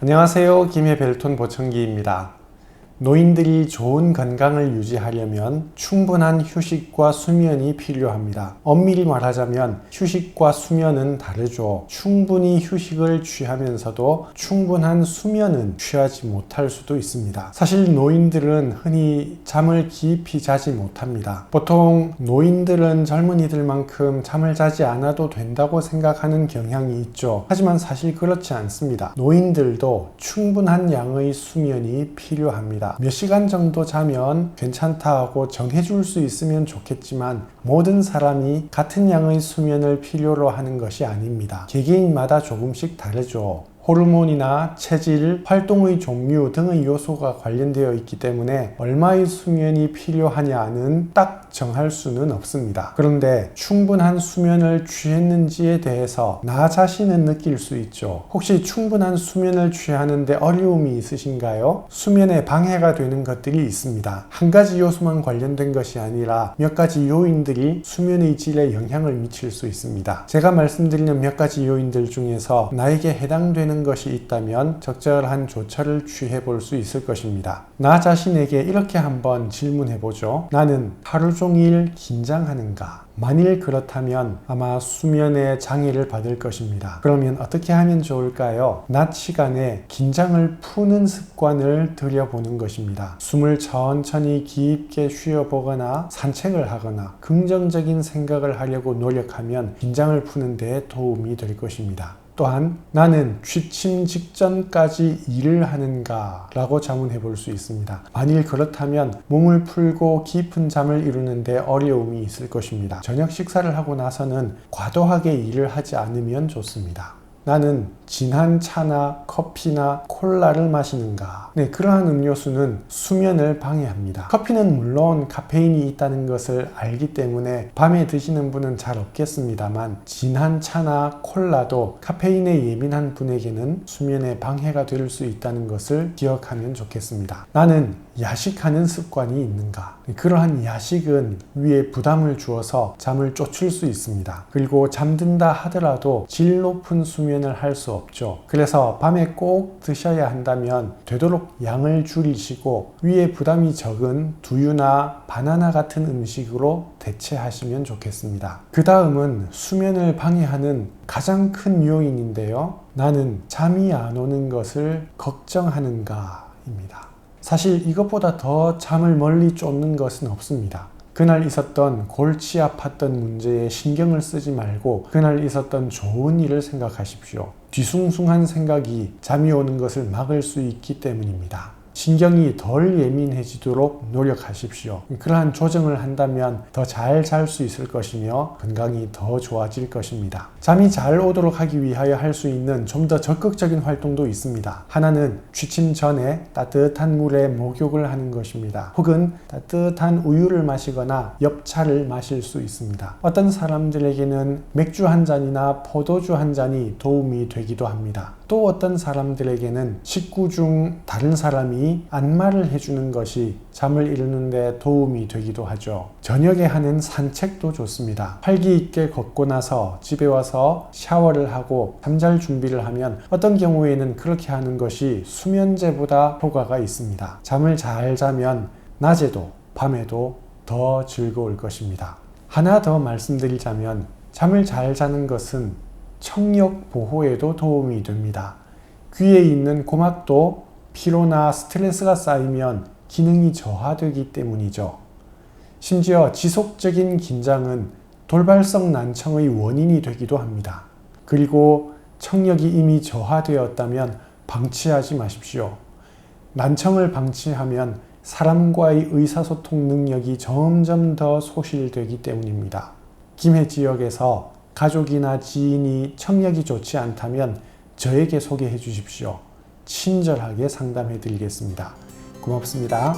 안녕하세요. 김해 벨톤 보청기입니다. 노인들이 좋은 건강을 유지하려면 충분한 휴식과 수면이 필요합니다. 엄밀히 말하자면 휴식과 수면은 다르죠. 충분히 휴식을 취하면서도 충분한 수면은 취하지 못할 수도 있습니다. 사실 노인들은 흔히 잠을 깊이 자지 못합니다. 보통 노인들은 젊은이들만큼 잠을 자지 않아도 된다고 생각하는 경향이 있죠. 하지만 사실 그렇지 않습니다. 노인들도 충분한 양의 수면이 필요합니다. 몇 시간 정도 자면 괜찮다 하고 정해줄 수 있으면 좋겠지만 모든 사람이 같은 양의 수면을 필요로 하는 것이 아닙니다. 개개인마다 조금씩 다르죠. 호르몬이나 체질, 활동의 종류 등의 요소가 관련되어 있기 때문에 얼마의 수면이 필요하냐는 딱 정할 수는 없습니다. 그런데 충분한 수면을 취했는지에 대해서 나 자신은 느낄 수 있죠. 혹시 충분한 수면을 취하는데 어려움이 있으신가요? 수면에 방해가 되는 것들이 있습니다. 한 가지 요소만 관련된 것이 아니라 몇 가지 요인들이 수면의 질에 영향을 미칠 수 있습니다. 제가 말씀드리는 몇 가지 요인들 중에서 나에게 해당되는 것이 있다면 적절한 조처를 취해 볼 수 있을 것입니다. 나 자신에게 이렇게 한번 질문해 보죠. 나는 하루 종일 긴장하는가? 만일 그렇다면 아마 수면에 장애를 받을 것입니다. 그러면 어떻게 하면 좋을까요? 낮 시간에 긴장을 푸는 습관을 들여보는 것입니다. 숨을 천천히 깊게 쉬어보거나 산책을 하거나 긍정적인 생각을 하려고 노력하면 긴장을 푸는 데 도움이 될 것입니다. 또한 나는 취침 직전까지 일을 하는가? 라고 자문해 볼 수 있습니다. 만일 그렇다면 몸을 풀고 깊은 잠을 이루는데 어려움이 있을 것입니다. 저녁 식사를 하고 나서는 과도하게 일을 하지 않으면 좋습니다. 나는 진한 차나 커피나 콜라를 마시는가? 네, 그러한 음료수는 수면을 방해합니다. 커피는 물론 카페인이 있다는 것을 알기 때문에 밤에 드시는 분은 잘 없겠습니다만 진한 차나 콜라도 카페인에 예민한 분에게는 수면에 방해가 될 수 있다는 것을 기억하면 좋겠습니다. 나는 야식하는 습관이 있는가? 그러한 야식은 위에 부담을 주어서 잠을 쫓을 수 있습니다. 그리고 잠든다 하더라도 질 높은 수면을 할 수 없죠. 그래서 밤에 꼭 드셔야 한다면 되도록 양을 줄이시고 위에 부담이 적은 두유나 바나나 같은 음식으로 대체하시면 좋겠습니다. 그 다음은 수면을 방해하는 가장 큰 요인인데요. 나는 잠이 안 오는 것을 걱정하는가? 입니다. 사실 이것보다 더 잠을 멀리 쫓는 것은 없습니다. 그날 있었던 골치 아팠던 문제에 신경을 쓰지 말고 그날 있었던 좋은 일을 생각하십시오. 뒤숭숭한 생각이 잠이 오는 것을 막을 수 있기 때문입니다. 신경이 덜 예민해지도록 노력하십시오. 그러한 조정을 한다면 더 잘 잘 수 있을 것이며 건강이 더 좋아질 것입니다. 잠이 잘 오도록 하기 위하여 할 수 있는 좀 더 적극적인 활동도 있습니다. 하나는 취침 전에 따뜻한 물에 목욕을 하는 것입니다. 혹은 따뜻한 우유를 마시거나 엽차를 마실 수 있습니다. 어떤 사람들에게는 맥주 한 잔이나 포도주 한 잔이 도움이 되기도 합니다. 또 어떤 사람들에게는 식구 중 다른 사람이 안마를 해주는 것이 잠을 이루는 데 도움이 되기도 하죠. 저녁에 하는 산책도 좋습니다. 활기 있게 걷고 나서 집에 와서 샤워를 하고 잠잘 준비를 하면 어떤 경우에는 그렇게 하는 것이 수면제보다 효과가 있습니다. 잠을 잘 자면 낮에도 밤에도 더 즐거울 것입니다. 하나 더 말씀드리자면 잠을 잘 자는 것은 청력 보호에도 도움이 됩니다. 귀에 있는 고막도 피로나 스트레스가 쌓이면 기능이 저하되기 때문이죠. 심지어 지속적인 긴장은 돌발성 난청의 원인이 되기도 합니다. 그리고 청력이 이미 저하되었다면 방치하지 마십시오. 난청을 방치하면 사람과의 의사소통 능력이 점점 더 소실되기 때문입니다. 김해 지역에서 가족이나 지인이 청력이 좋지 않다면 저에게 소개해 주십시오. 친절하게 상담해 드리겠습니다. 고맙습니다.